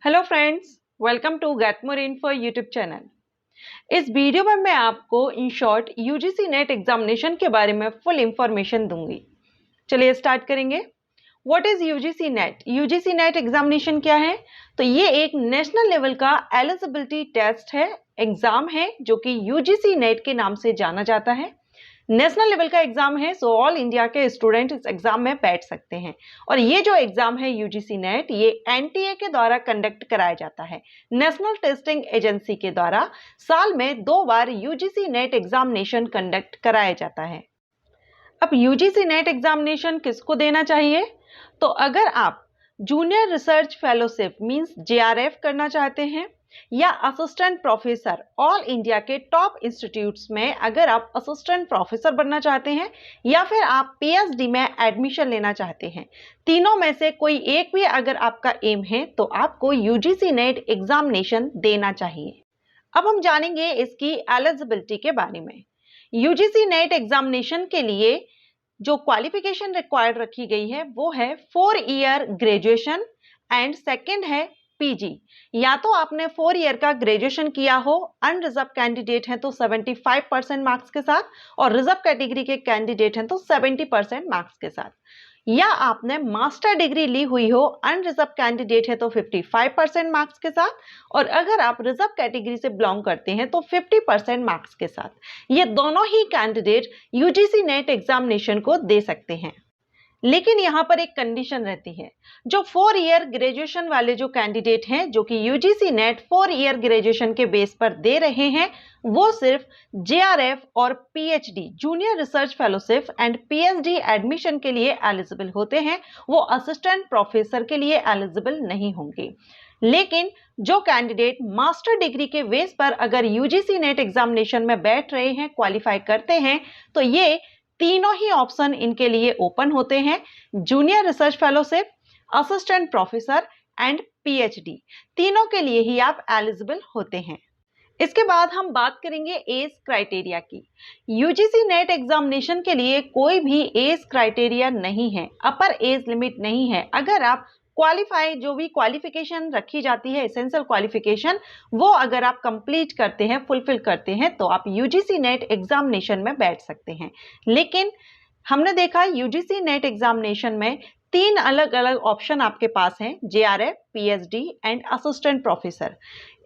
Hello friends, welcome to get more info YouTube channel. इस video में मैं आपको in short UGC NET examination के बारे में फुल इंफॉर्मेशन दूंगी। चलिए स्टार्ट करेंगे। What is UGC NET? UGC NET examination क्या है? तो ये एक नेशनल लेवल का एलिजिबिलिटी टेस्ट है, एग्जाम है जो कि यूजीसी नेट के नाम से जाना जाता है। नेशनल लेवल का एग्जाम है, सो ऑल इंडिया के स्टूडेंट इस एग्जाम में बैठ सकते हैं। और ये जो एग्जाम है यूजीसी नेट, ये एनटीए के द्वारा कंडक्ट कराया जाता है, नेशनल टेस्टिंग एजेंसी के द्वारा। साल में 2 बार यूजीसी नेट एग्जामिनेशन कंडक्ट कराया जाता है। अब यूजीसी नेट एग्जामिनेशन किसको देना चाहिए? तो अगर आप junior research fellowship means JRF करना चाहते हैं, या असिस्टेंट प्रोफेसर ऑल इंडिया के टॉप इंस्टीट्यूट्स में अगर आप असिस्टेंट प्रोफेसर बनना चाहते हैं, या फिर आप पीएचडी में एडमिशन लेना चाहते हैं, तीनों में से कोई एक भी अगर आपका एम है तो आपको यूजीसी नेट एग्जामिनेशन देना चाहिए। अब हम जानेंगे इसकी एलिजिबिलिटी के बारे में। यूजीसी नेट एग्जामिनेशन के लिए जो क्वालिफिकेशन रिक्वायर्ड रखी गई है वो है 4 ईयर ग्रेजुएशन एंड सेकेंड है पीजी। या तो आपने 4 ईयर का ग्रेजुएशन किया हो, अनरिजर्व कैंडिडेट हैं तो 75% मार्क्स के साथ, और रिजर्व कैटेगरी के कैंडिडेट हैं तो 70% मार्क्स के साथ, या आपने मास्टर डिग्री ली हुई हो, अनरिजर्व कैंडिडेट है तो 55% मार्क्स के साथ, और अगर आप रिजर्व कैटेगरी से बिलोंग करते हैं तो 50% मार्क्स के साथ। ये दोनों ही कैंडिडेट यूजीसी नेट एग्जामिनेशन को दे सकते हैं। लेकिन यहां पर एक कंडीशन रहती है। जो 4 ईयर ग्रेजुएशन वाले जो कैंडिडेट हैं, जो कि यूजीसी नेट 4 ईयर ग्रेजुएशन के बेस पर दे रहे हैं, वो सिर्फ जेआरएफ और PhD junior research fellowship and PhD admission के लिए एलिजिबल होते हैं। वो असिस्टेंट प्रोफेसर के लिए एलिजिबल नहीं होंगे। लेकिन जो कैंडिडेट मास्टर डिग्री के बेस पर अगर यूजीसी नेट एग्जामिनेशन में बैठ रहे हैं, क्वालिफाई करते हैं, तो ये तीनों ही ऑप्शन इनके लिए ओपन होते हैं। Junior research fellowship, assistant professor and PhD, तीनों के लिए ही आप एलिजिबल होते हैं। इसके बाद हम बात करेंगे एज क्राइटेरिया की। यूजीसी नेट एग्जामिनेशन के लिए कोई भी एज क्राइटेरिया नहीं है, अपर एज लिमिट नहीं है। अगर आप क्वालिफाई, जो भी क्वालिफिकेशन रखी जाती है, एसेंशियल क्वालिफिकेशन, वो अगर आप कंप्लीट करते हैं, फुलफिल करते हैं, तो आप यूजीसी नेट एग्जामिनेशन में बैठ सकते हैं। लेकिन हमने देखा यूजीसी नेट एग्जामिनेशन में 3 अलग अलग ऑप्शन आपके पास हैं, JRF, PhD and assistant professor.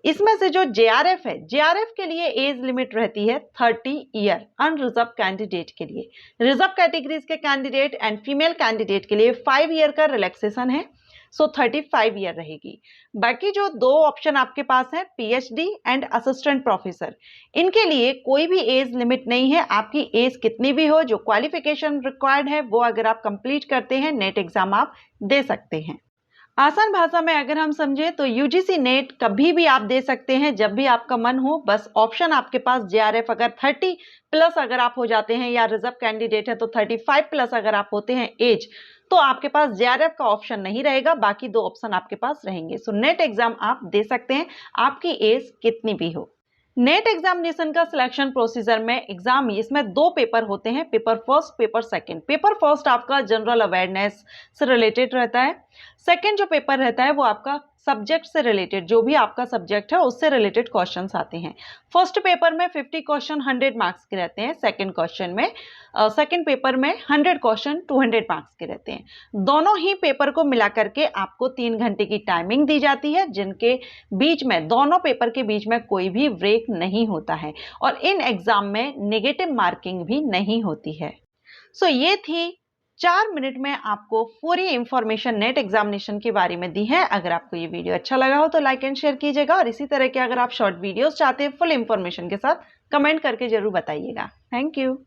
इसमें से जो जेआरएफ है, जेआरएफ के लिए एज लिमिट रहती है 30 ईयर अनरिजर्व कैंडिडेट के लिए। रिजर्व कैटेगरीज के कैंडिडेट एंड फीमेल कैंडिडेट के लिए 5 ईयर का रिलैक्सेशन है, सो 35 ईयर रहेगी। बाकी जो 2 ऑप्शन आपके पास है, पीएचडी एंड असिस्टेंट प्रोफेसर, इनके लिए कोई भी एज लिमिट नहीं है। आपकी एज कितनी भी हो, जो क्वालिफिकेशन रिक्वायर्ड है वो अगर आप कंप्लीट करते हैं, नेट एग्जाम आप दे सकते हैं। आसान भाषा में अगर हम समझे तो यूजीसी नेट कभी भी आप दे सकते हैं, जब भी आपका मन हो। बस ऑप्शन आपके पास जेआरएफ अगर 30 प्लस अगर आप हो जाते हैं, या रिजर्व कैंडिडेट है तो 35 प्लस अगर आप होते हैं एज, तो आपके पास जेआरएफ का ऑप्शन नहीं रहेगा, बाकी 2 ऑप्शन आपके पास रहेंगे। सो नेट एग्जाम आप दे सकते हैं, आपकी एज कितनी भी हो। नेट एग्जामिनेशन का सिलेक्शन प्रोसीजर में एग्जाम, इसमें 2 पेपर होते हैं, paper first, paper second. Paper first आपका जनरल अवेयरनेस से रिलेटेड रहता है। सेकंड जो पेपर रहता है वो आपका सब्जेक्ट से रिलेटेड, जो भी आपका सब्जेक्ट है उससे रिलेटेड क्वेश्चंस आते हैं। फर्स्ट पेपर में 50 क्वेश्चन 100 मार्क्स के रहते हैं। सेकंड पेपर में 100 क्वेश्चन 200 मार्क्स के रहते हैं। दोनों ही पेपर को मिला करके आपको 3 घंटे की टाइमिंग दी जाती है, जिनके बीच में, दोनों पेपर के बीच में कोई भी ब्रेक नहीं होता है, और इन एग्जाम में नेगेटिव मार्किंग भी नहीं होती है। सो ये थी 4 मिनट में आपको पूरी इंफॉर्मेशन नेट एग्जामिनेशन के बारे में दी है। अगर आपको ये वीडियो अच्छा लगा हो तो लाइक एंड शेयर कीजिएगा, और इसी तरह के अगर आप शॉर्ट वीडियोस चाहते हैं फुल इंफॉर्मेशन के साथ, कमेंट करके जरूर बताइएगा। Thank you.